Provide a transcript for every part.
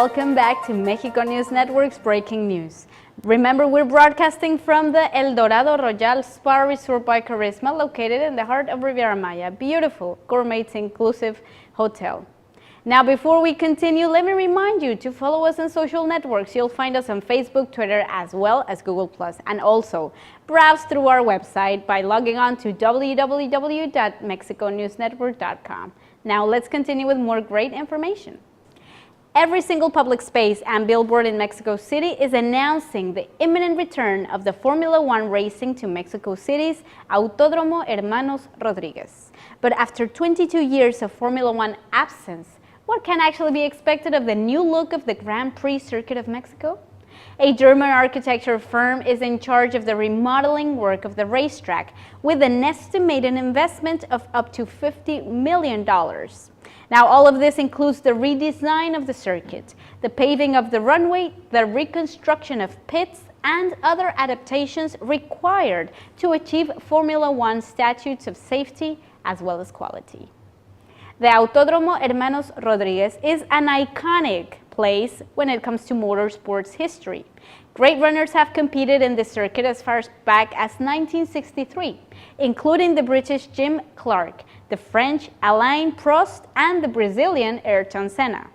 welcome back to Mexico News Network's Breaking News. Remember, we're broadcasting from the El Dorado Royal Spa Resort by Carisma, located in the heart of Riviera Maya. Beautiful, gourmet-inclusive hotel. Now, before we continue, let me remind you to follow us on social networks. You'll find us on Facebook, Twitter, as well as Google+. And also, browse through our website by logging on to www.mexiconewsnetwork.com. Now, let's continue with more great information. Every single public space and billboard in Mexico City is announcing the imminent return of the Formula One racing to Mexico City's Autódromo Hermanos Rodríguez. But after 22 years of Formula One absence, what can actually be expected of the new look of the Grand Prix circuit of Mexico? A German architecture firm is in charge of the remodeling work of the racetrack with an estimated investment of up to $50 million. Now, all of this includes the redesign of the circuit, the paving of the runway, the reconstruction of pits, and other adaptations required to achieve Formula One statutes of safety as well as quality. The Autódromo Hermanos Rodríguez is an iconic place when it comes to motorsports history. Great runners have competed in this circuit as far back as 1963, including the British Jim Clark, the French Alain Prost, and the Brazilian Ayrton Senna.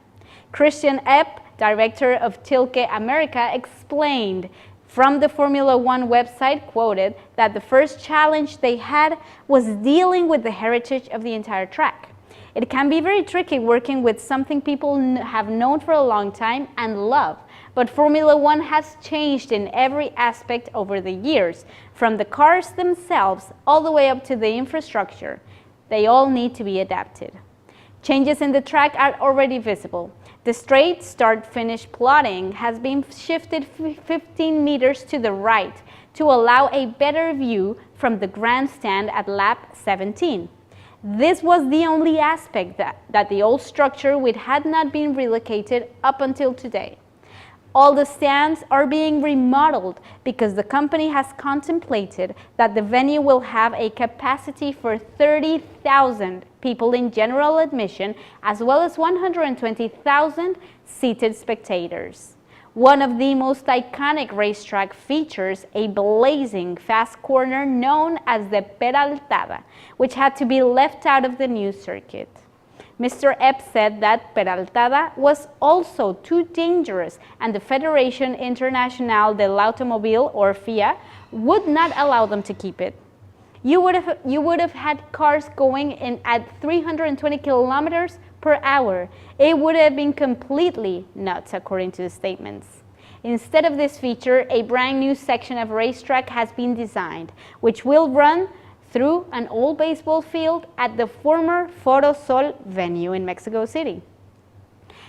Christian Epp, director of Tilke America, explained from the Formula One website, quoted, that the first challenge they had was dealing with the heritage of the entire track. It can be very tricky working with something people have known for a long time and love, but Formula One has changed in every aspect over the years, from the cars themselves all the way up to the infrastructure. They all need to be adapted. Changes in the track are already visible. The straight start-finish plotting has been shifted 15 meters to the right to allow a better view from the grandstand at lap 17. This was the only aspect that the old structure had not been relocated up until today. All the stands are being remodeled because the company has contemplated that the venue will have a capacity for 30,000 people in general admission, as well as 120,000 seated spectators. One of the most iconic racetrack features a blazing fast corner known as the Peraltada, which had to be left out of the new circuit. Mr. Epp said that Peraltada was also too dangerous and the Federación Internacional del Automóvil, or FIA, would not allow them to keep it. You would have had cars going in at 320 kilometers per hour. It would have been completely nuts, according to the statements. Instead of this feature, a brand new section of racetrack has been designed, which will run through an old baseball field at the former Foro Sol venue in Mexico City.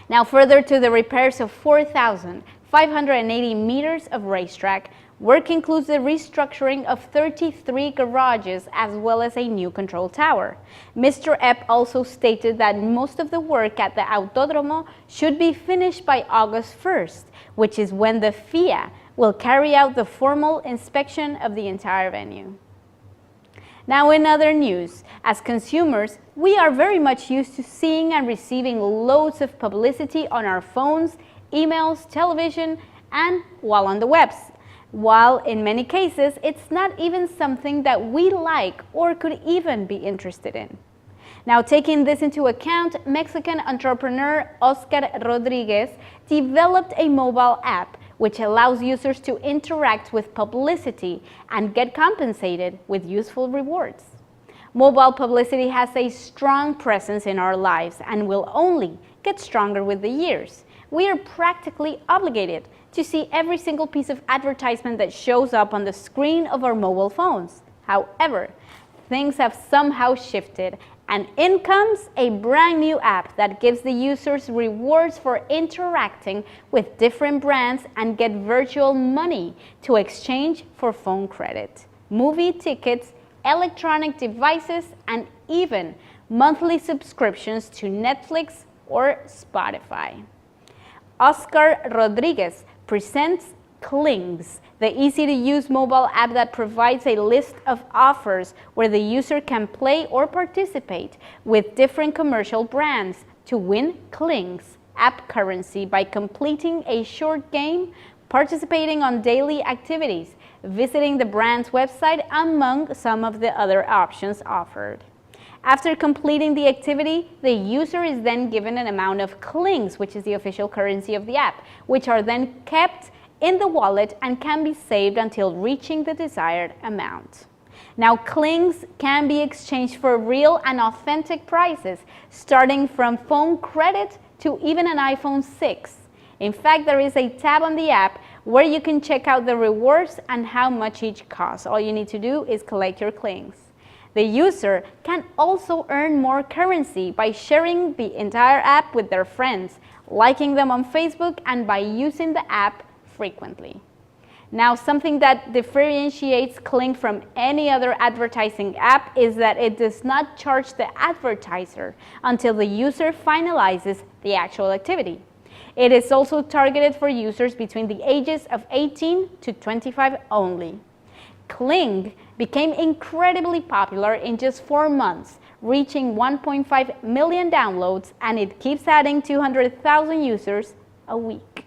Now, further to the repairs of 4,580 meters of racetrack, work includes the restructuring of 33 garages as well as a new control tower. Mr. Epp also stated that most of the work at the Autódromo should be finished by August 1st, which is when the FIA will carry out the formal inspection of the entire venue. Now, in other news, as consumers, we are very much used to seeing and receiving loads of publicity on our phones, emails, television, and while on the webs. While in many cases, it's not even something that we like or could even be interested in. Now, taking this into account, Mexican entrepreneur Oscar Rodriguez developed a mobile app which allows users to interact with publicity and get compensated with useful rewards. Mobile publicity has a strong presence in our lives and will only get stronger with the years. We are practically obligated to see every single piece of advertisement that shows up on the screen of our mobile phones. However, things have somehow shifted, and in comes a brand new app that gives the users rewards for interacting with different brands and get virtual money to exchange for phone credit, movie tickets, electronic devices, and even monthly subscriptions to Netflix or Spotify. Oscar Rodriguez presents Klings, the easy-to-use mobile app that provides a list of offers where the user can play or participate with different commercial brands to win Klings app currency by completing a short game, participating on daily activities, visiting the brand's website, among some of the other options offered. After completing the activity, the user is then given an amount of clings, which is the official currency of the app, which are then kept in the wallet and can be saved until reaching the desired amount. Now, clings can be exchanged for real and authentic prices, starting from phone credit to even an iPhone 6. In fact, there is a tab on the app where you can check out the rewards and how much each costs. All you need to do is collect your clings. The user can also earn more currency by sharing the entire app with their friends, liking them on Facebook, and by using the app frequently. Now, something that differentiates Kling from any other advertising app is that it does not charge the advertiser until the user finalizes the actual activity. It is also targeted for users between the ages of 18 to 25 only. Kling became incredibly popular in just 4 months, reaching 1.5 million downloads, and it keeps adding 200,000 users a week.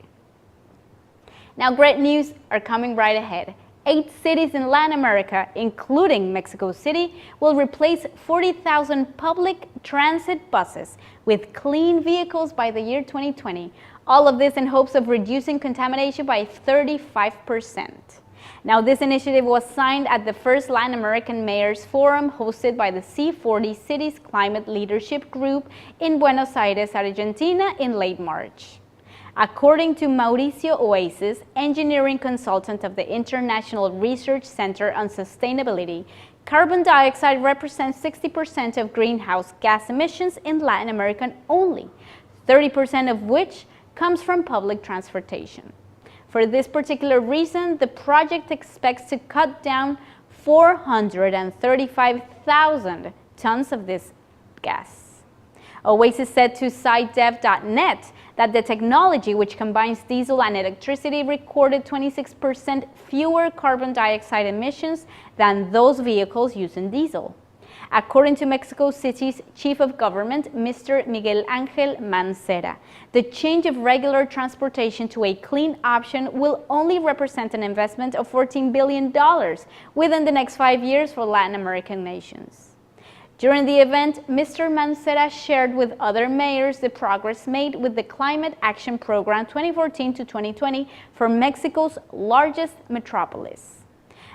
Now, great news are coming right ahead. 8 cities in Latin America, including Mexico City, will replace 40,000 public transit buses with clean vehicles by the year 2020. All of this in hopes of reducing contamination by 35%. Now, this initiative was signed at the first Latin American Mayors Forum hosted by the C40 Cities Climate Leadership Group in Buenos Aires, Argentina in late March. According to Mauricio Oasis, engineering consultant of the International Research Center on Sustainability, carbon dioxide represents 60% of greenhouse gas emissions in Latin America only, 30% of which comes from public transportation. For this particular reason, the project expects to cut down 435,000 tons of this gas. Oasis said to SciDev.net that the technology, which combines diesel and electricity, recorded 26% fewer carbon dioxide emissions than those vehicles using diesel. According to Mexico City's Chief of Government, Mr. Miguel Ángel Mancera, the change of regular transportation to a clean option will only represent an investment of $14 billion within the next 5 years for Latin American nations. During the event, Mr. Mancera shared with other mayors the progress made with the Climate Action Program 2014 to 2020 for Mexico's largest metropolis.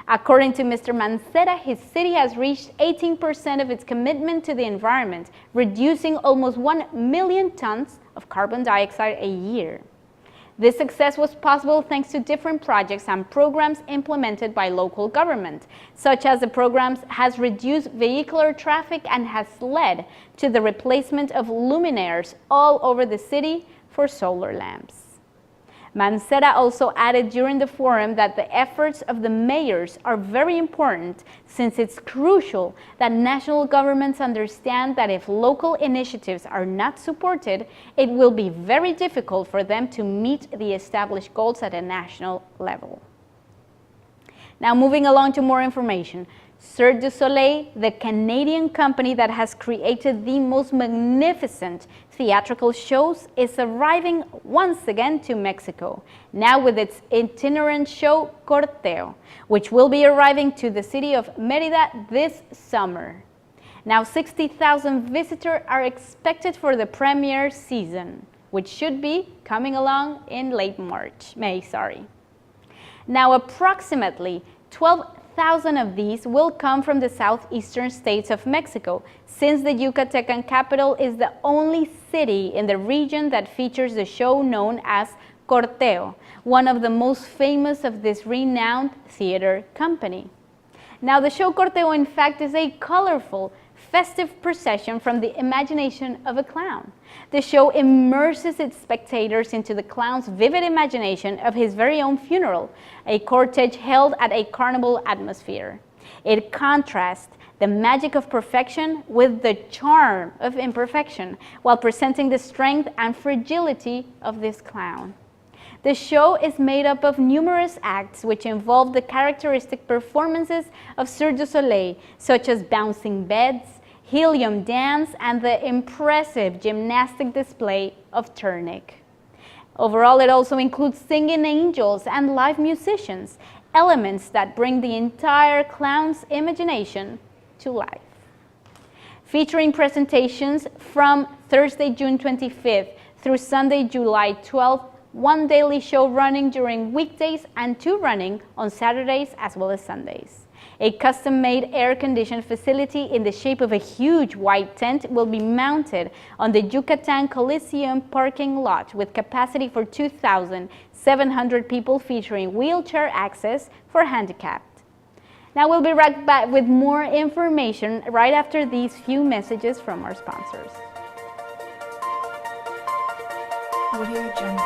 According to Mr. Mancera, his city has reached 18% of its commitment to the environment, reducing almost 1 million tons of carbon dioxide a year. This success was possible thanks to different projects and programs implemented by local government, such as the programs has reduced vehicular traffic and has led to the replacement of luminaires all over the city for solar lamps. Mancera also added during the forum that the efforts of the mayors are very important, since it's crucial that national governments understand that if local initiatives are not supported, it will be very difficult for them to meet the established goals at a national level. Now, moving along to more information. Cirque du Soleil, the Canadian company that has created the most magnificent theatrical shows, is arriving once again to Mexico, now with its itinerant show Corteo, which will be arriving to the city of Mérida this summer. Now, 60,000 visitors are expected for the premiere season, which should be coming along in late May. Now, approximately 12,000 of these will come from the southeastern states of Mexico, since the Yucatecan capital is the only city in the region that features the show known as Corteo, one of the most famous of this renowned theater company. Now, the show Corteo, in fact, is a colorful, festive procession from the imagination of a clown. The show immerses its spectators into the clown's vivid imagination of his very own funeral, a cortege held at a carnival atmosphere. It contrasts the magic of perfection with the charm of imperfection, while presenting the strength and fragility of this clown. The show is made up of numerous acts which involve the characteristic performances of Cirque du Soleil, such as bouncing beds, helium dance, and the impressive gymnastic display of Turnic. Overall, it also includes singing angels and live musicians, elements that bring the entire clown's imagination to life. Featuring presentations from Thursday, June 25th through Sunday, July 12th, one daily show running during weekdays and two running on Saturdays as well as Sundays. A custom-made air-conditioned facility in the shape of a huge white tent will be mounted on the Yucatan Coliseum parking lot with capacity for 2,700 people, featuring wheelchair access for handicapped. Now we'll be right back with more information right after these few messages from our sponsors. Audio Jungle.